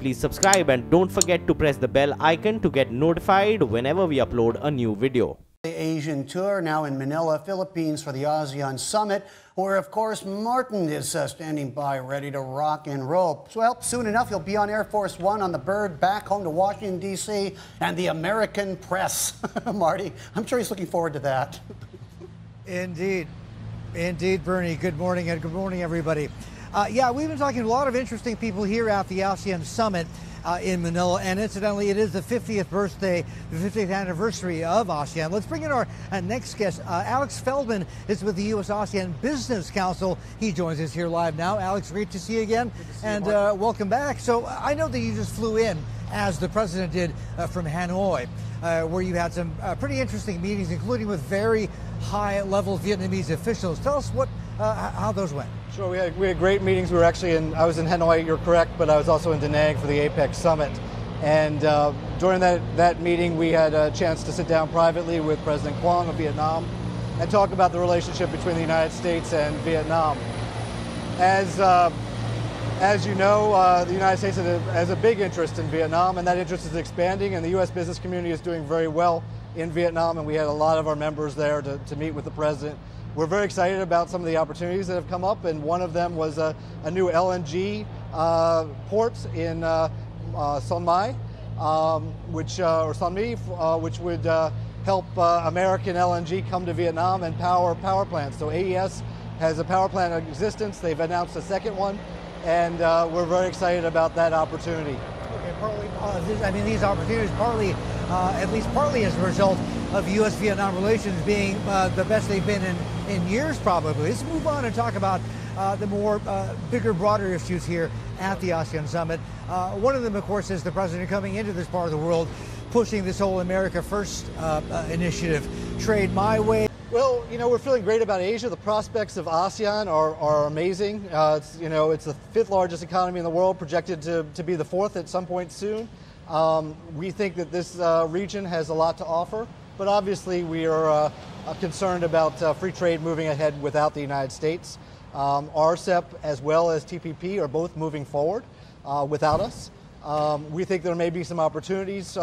please subscribe and don't forget to press the bell icon to get notified whenever we upload a new video. Asian tour now in Manila, Philippines for the ASEAN Summit, where of course Martin is standing by ready to rock and roll. Well, soon enough he'll be on Air Force One on the bird back home to Washington, D.C. and the American press. Marty, I'm sure he's looking forward to that. Indeed. Indeed, Bernie. Good morning, and good morning, everybody. Yeah, we've been talking to a lot of interesting people here at the ASEAN Summit in Manila, and incidentally, it is the 50th birthday, the 50th anniversary of ASEAN. Let's bring in our next guest. Alex Feldman is with the U.S. ASEAN Business Council. He joins us here live now. Alex, great to see you again, and welcome back. So I know that you just flew in, as the president did, from Hanoi, where you had some pretty interesting meetings, including with very high-level Vietnamese officials. Tell us how those went. Sure, we had great meetings. We were actually I was in Hanoi, you're correct, but I was also in Da Nang for the APEC Summit. And during that meeting, we had a chance to sit down privately with President Quang of Vietnam and talk about the relationship between the United States and Vietnam. As you know, the United States has a big interest in Vietnam, and that interest is expanding, and the U.S. business community is doing very well in Vietnam, and we had a lot of our members there to meet with the president. We're very excited about some of the opportunities that have come up, and one of them was a new LNG port in Son My, which would help American LNG come to Vietnam and power plants. So AES has a power plant in existence. They've announced a second one, and we're very excited about that opportunity. Okay, partly, these opportunities at least partly as a result of U.S.-Vietnam relations being the best they've been in years, probably. Let's move on and talk about the more bigger, broader issues here at the ASEAN Summit. One of them, of course, is the president coming into this part of the world, pushing this whole America First initiative, trade my way. Well, you know, we're feeling great about Asia. The prospects of ASEAN are amazing. It's the 5th largest economy in the world, projected to be the 4th at some point soon. We think that this region has a lot to offer, but obviously we are concerned about free trade moving ahead without the United States. RCEP as well as TPP are both moving forward without us. We think there may be some opportunities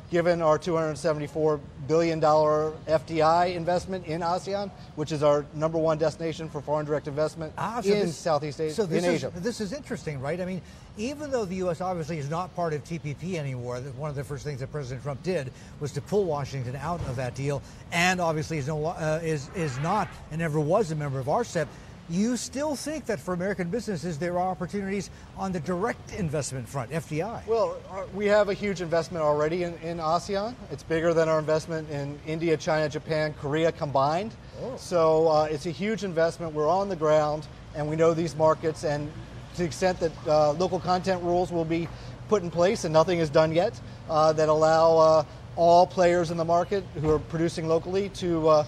given our $274 billion FDI investment in ASEAN, which is our #1 destination for foreign direct investment in Southeast Asia, in Asia. This is interesting, right? I mean, even though the U.S. obviously is not part of TPP anymore, one of the first things that President Trump did was to pull Washington out of that deal, and obviously is not and never was a member of RCEP. You still think that for American businesses there are opportunities on the direct investment front, FDI? Well, we have a huge investment already in ASEAN. It's bigger than our investment in India, China, Japan, Korea combined. Oh. So it's a huge investment. We're on the ground, and we know these markets, and to the extent that local content rules will be put in place, and nothing is done yet, that allow all players in the market who are producing locally to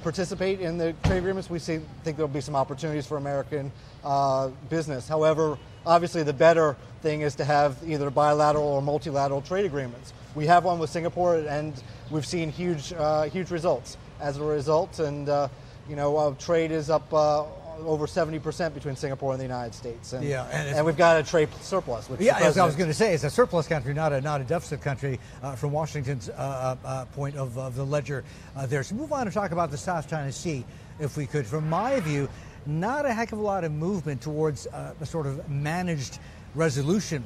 participate in the trade agreements, we think there'll be some opportunities for American business. However, obviously the better thing is to have either bilateral or multilateral trade agreements. We have one with Singapore, and we've seen huge results as a result. And trade is up over 70% between Singapore and the United States. And, yeah, and we've got a trade surplus. Which as I was going to say, it's a surplus country, not a deficit country from Washington's point of the ledger there. So move on and talk about the South China Sea, if we could. From my view, not a heck of a lot of movement towards a sort of managed resolution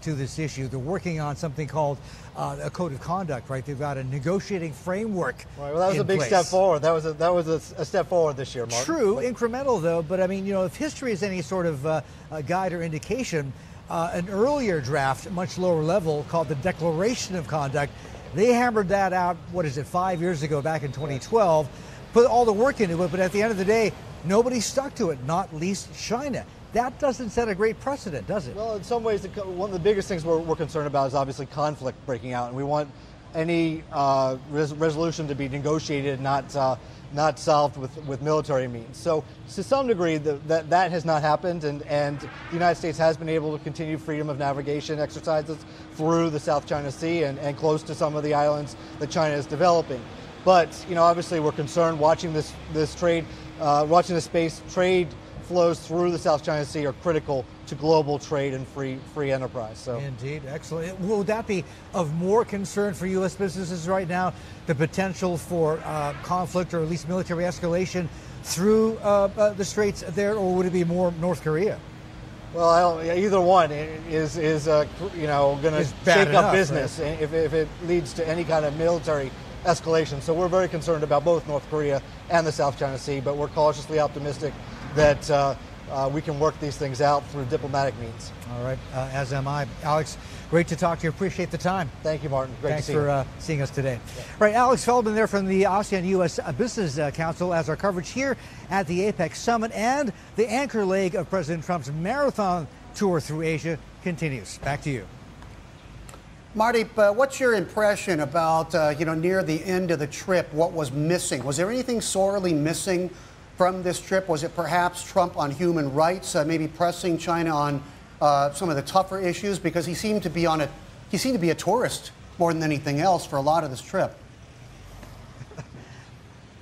to this issue. They're working on something called a code of conduct, right? They've got a negotiating framework. Right, well, that was a big step forward. That was a step forward this year, Martin. True, incremental though. But I mean, if history is any sort of guide or indication, an earlier draft, much lower level, called the Declaration of Conduct, they hammered that out. 5 years ago, back in 2012. Put all the work into it, but at the end of the day, nobody stuck to it. Not least China. That doesn't set a great precedent, does it? Well, in some ways, one of the biggest things we're concerned about is obviously conflict breaking out, and we want any resolution to be negotiated, not solved with military means. So, to some degree, that has not happened, and the United States has been able to continue freedom of navigation exercises through the South China Sea and close to some of the islands that China is developing. But obviously, we're concerned watching this trade, watching the space trade flows through the South China Sea are critical to global trade and free enterprise. So indeed, excellent. Would that be of more concern for U.S. businesses right now, the potential for conflict or at least military escalation through the straits there, or would it be more North Korea? Well, either one is going to shake up business, right, if it leads to any kind of military escalation. So we're very concerned about both North Korea and the South China Sea, but we're cautiously optimistic that we can work these things out through diplomatic means. All right, as am I. Alex, great to talk to you. Appreciate the time. Thank you, Martin. Great Thanks to see you. for seeing us today. Yeah. Right, Alex Feldman there from the ASEAN-U.S. Business Council, as our coverage here at the APEC Summit and the anchor leg of President Trump's marathon tour through Asia continues. Back to you. Marty, what's your impression about, near the end of the trip, what was missing? Was there anything sorely missing from this trip? Was it perhaps Trump on human rights, maybe pressing China on some of the tougher issues? Because he seemed to be a tourist more than anything else for a lot of this trip.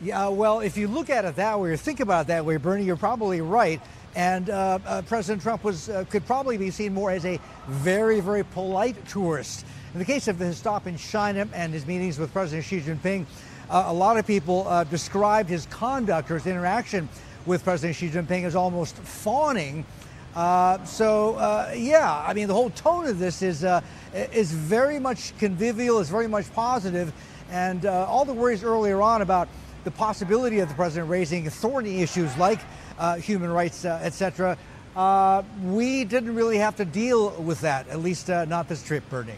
Yeah, well, if you look at it that way or think about it that way, Bernie, you're probably right. And President Trump could probably be seen more as a very, very polite tourist. In the case of his stop in China and his meetings with President Xi Jinping, a lot of people described his conduct or his interaction with President Xi Jinping as almost fawning. Yeah, I mean, the whole tone of this is very much convivial, is very much positive, and all the worries earlier on about the possibility of the president raising thorny issues like human rights, etc. We didn't really have to deal with that, at least not this trip, Bernie.